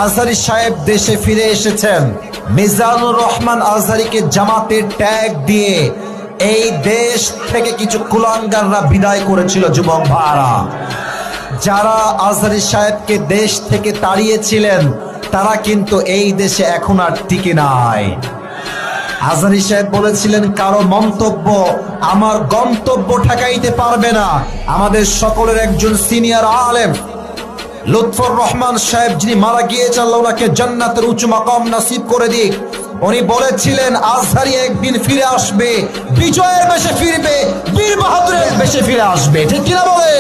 আজহারী সাহেব দেশে ফিরে এসেছেন। মিজানুর রহমান আজহারীকে জামাতের ট্যাগ দিয়ে এই দেশ থেকে কিছু কুলাঙ্গাররা বিদায় করেছিল। যুবক ভাইরা, যারা আজহারী সাহেবকে দেশ থেকে তাড়িয়েছিলেন তারা কিন্তু এই দেশে এখন আর টিকে নাই। আজহারী সাহেব বলেছিলেন, কারো মন্তব্য আমার গন্তব্য ঠেকাইতে পারবে না। আমাদের সকলের একজন সিনিয়র আলেম লুৎফর রহমান সাহেব, যিনি মারা গিয়েছেন, আল্লাহ ওনাকে জান্নাতের উঁচু মাকাম নসিব করে দিক, উনি বলেছিলেন আজহারী একদিন ফিরে আসবে, বিজয়ের বেশে ফিরবে, বীর বাহাদুরের বেশে ফিরে আসবে। ঠিক কিনা বলে?